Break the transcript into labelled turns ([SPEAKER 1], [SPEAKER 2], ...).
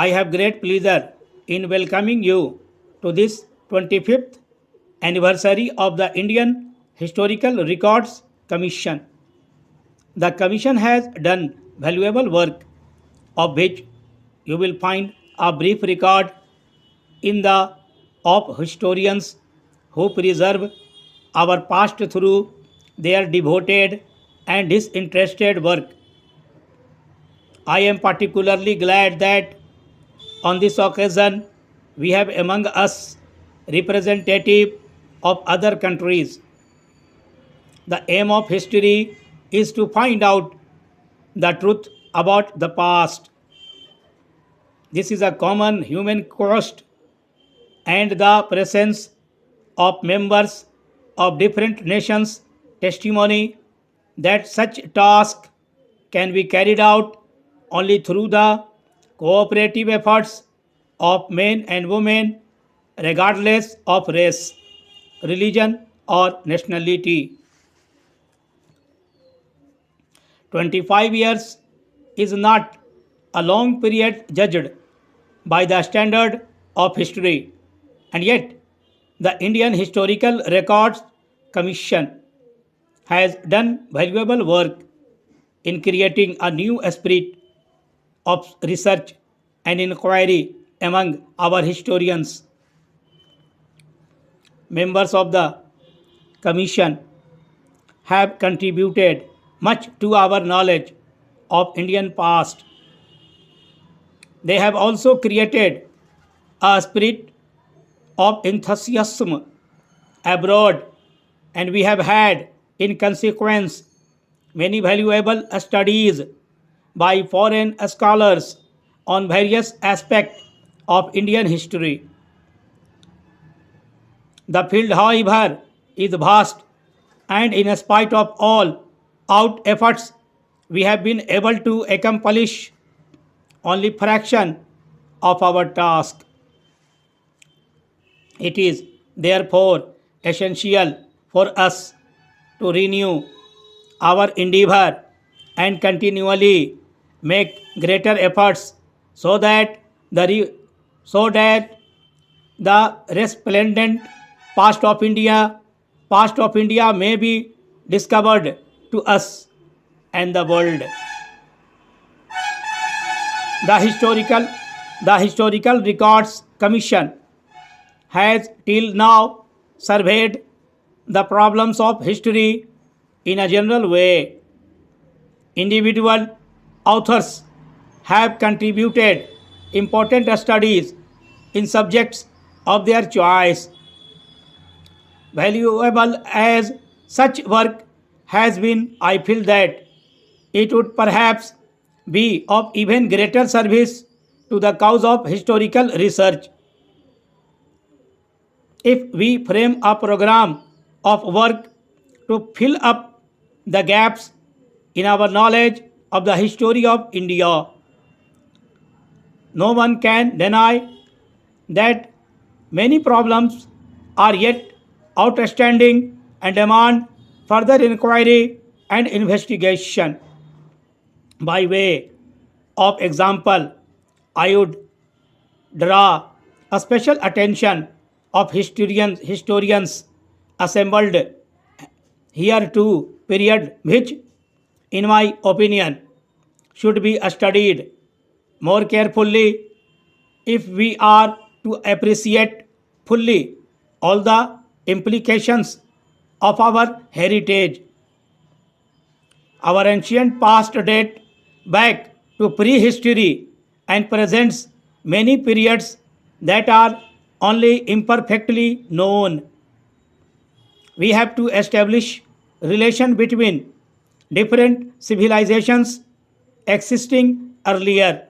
[SPEAKER 1] I have great pleasure in welcoming you to this 25th anniversary of the Indian Historical Records Commission. The Commission has done valuable work, of which you will find a brief record in the of historians who preserve our past through their devoted and disinterested work. I am particularly glad that on this occasion we have among us representative of other countries. The aim of history is to find out the truth about the past. This is a common human cost, and the presence of members of different nations testimony that such task can be carried out only through the cooperative efforts of men and women regardless of race, religion or nationality. 25 years is not a long period judged by the standard of history, and yet the Indian Historical Records Commission has done valuable work in creating a new spirit of research and inquiry among our historians. Members of the Commission have contributed much to our knowledge of Indian past. They have also created a spirit of enthusiasm abroad, and we have had, in consequence, many valuable studies by foreign scholars on various aspects of Indian history. The field, however, is vast, and in spite of all out efforts, we have been able to accomplish only fraction of our task. It is therefore essential for us to renew our endeavor and continually make greater efforts so that so that the resplendent past of India may be discovered to us and the world. The historical the Historical Records Commission has till now surveyed the problems of history in a general way. Individual authors have contributed important studies in subjects of their choice. Valuable as such work has been, I feel that it would perhaps be of even greater service to the cause of historical research if we frame a program of work to fill up the gaps in our knowledge of the history of India. No one can deny that many problems are yet outstanding and demand further inquiry and investigation. By way of example, I would draw a special attention of historians assembled here to period which, in my opinion, should be studied more carefully if we are to appreciate fully all the implications of our heritage. Our ancient past date back to prehistory and presents many periods that are only imperfectly known. We have to establish relation between different civilizations existing earlier